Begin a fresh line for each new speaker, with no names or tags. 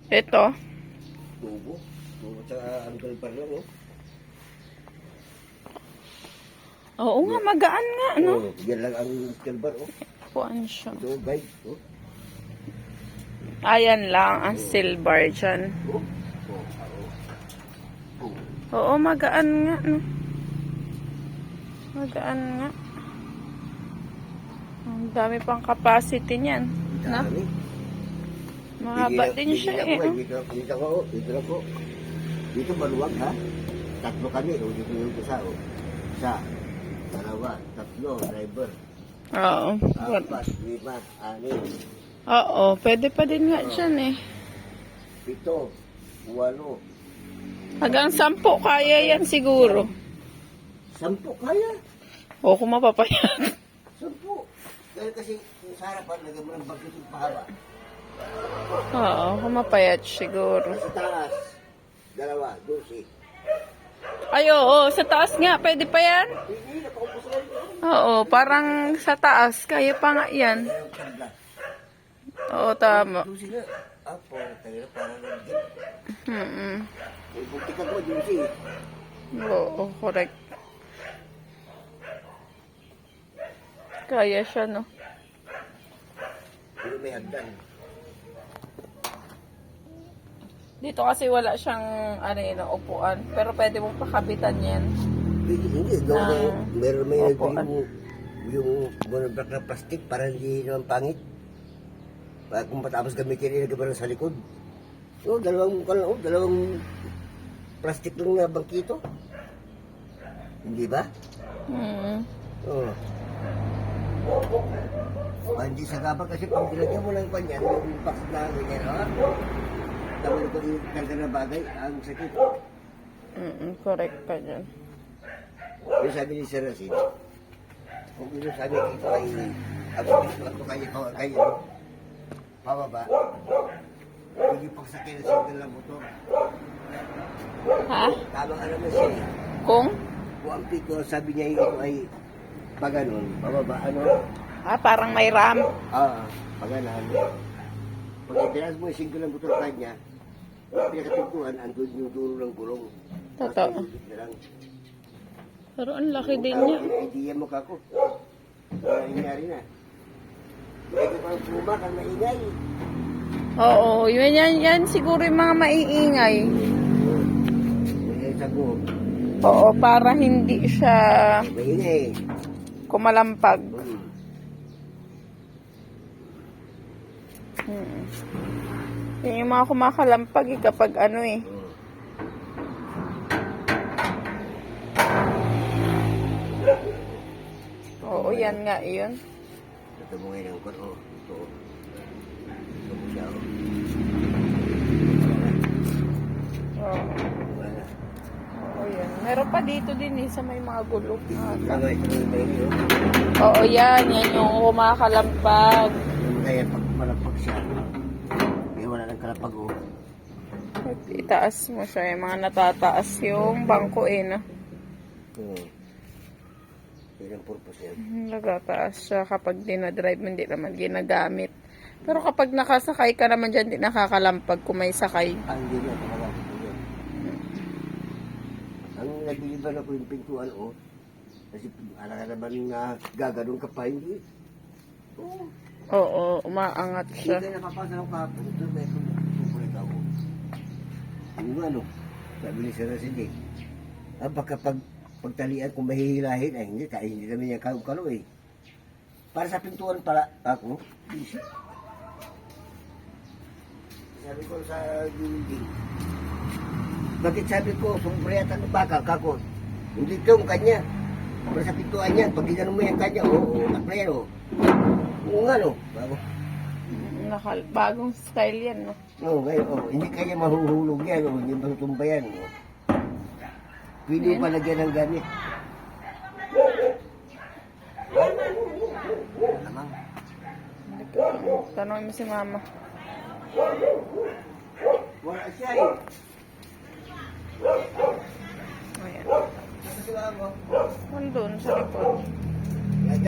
Ito.
Tubo. Tubo sa ano kalipar lang, oh.
Oo nga, magaan nga, no?
Oh, yan lang ang kalipar, oh.
Kuan siya.
Ito, guide, oh.
Ayan lang ang silver dyan.
Oh. Oh. Oh.
Oo, magaan nga, no? Magaan nga. Ang dami pang capacity niyan. No?
Dami.
Mahaba din siya, eh. Oh.
Dito ko, dito lang po. Dito maluwag, ha? Tatlo kami, oh. Dito yung isa, oh. Isa, dalawa, tatlo, driver.
Oo.
Apat, lima, anim.
Oo, pwede pa din nga dyan, eh.
7, 8.
Hanggang 10 kaya yan siguro.
10 kaya.
O kung mapapayat.
10. Dahil kasi sa harapan, lagyan mo ng bagyo yung pahaba.
Oo, kung mapayat siguro.
Sa taas, 2, 12.
Ay, oo, sa taas nga, pwede pa yan.
Hindi, nakaupos na rin.
Oo, parang sa taas, kaya pa nga yan.
Ayaw tabla.
Oo, tama.
12 na. Apo, tayo na parang nagiging. May buktikan ko, 12.
Oo, correct. Kaya siya, no?
Pero may hagdan.
Dito kasi wala siyang, ano yun, upuan. Pero pwede mong pakabitan yan.
Hindi, meron may
upuan.
yung monoblock na plastic para hindi naman pangit. Kung matapos gamitin, ilagay mo lang sa likod. So, dalawang plastic lang na bangkito. Hindi ba? Oo. Hindi sa gabag kasi pag dilagyan mo lang pa niyan, yung box na ganyan, tama na pag karga na bagay, ang sakit.
Correct ka dyan.
Yung sabi ni Sir Racine, kung ino sabi ito ay ako kayo, pababa, hindi pagsakyan sa single na motor.
Ha?
Tama ka naman siya eh.
Kung?
Kung ang piko, sabi niya ito ay pag ganun, pababa, ano?
Parang may ram.
Pag ganun. Pag itinas mo yung single na motor kanya, pinakapintuan, andun yung duro ng gulong.
Totoo. Pero ang laki din niya.
Idea mo kako. Nangyari na. Ito pang puma kang maingay.
Oo, yan siguro yung mga maiingay.
May sago.
Oo, para hindi siya
Maingay.
kumalampag. Yan yung mga kumakalampag kapag ano eh. Oo, yan nga yun.
Ito mo ngayon ang kwan. Ito. Ito mo siya.
Oo.
Wala.
Oo, yan. Meron pa dito din eh, sa may mga gulok.
Ito yung maingay.
Oo, yan yung kumakalampag.
Kaya pag malapag siya, wala nang kalapag o.
Itaas mo siya, yung mga natataas yung bangko eh, no?
Yan ang purpose yan.
Nagtataas siya kapag dinadrive mo, hindi naman ginagamit. Pero kapag nakasakay ka naman dyan, hindi nakakalampag kung may sakay.
Hindi na, talaga. Ang nagliliban ako yung pintuan o, kasi alam ka naman na gaganong ka pa, hindi.
Oo, umaangat siya.
Hindi ka napapasa ng kapon. Ito, may tukulit ako. Yung ano, sabi ni Sir Racine, baka pagtalian kung mahihilahin, ay hindi naman yung kalo eh. Para sa pintuan pala ako, sabi ko sa building, bakit sabi ko, sumpriyatan ng baka, kako, hindi ito ang kanya. Para sa pintuan niya, pag ginano mo yung kanya, naplayan o. Oo nga no, bago.
Bagong style yan, no?
Oo, ngayon, hindi kaya mahuhulog yan, hindi matutumba yan. Pwede mo palagyan ng gamit. Lamang.
Tanong mo si mama.
Wala siya eh.
Ayan.
Saan si mama?
Nandun sa likod.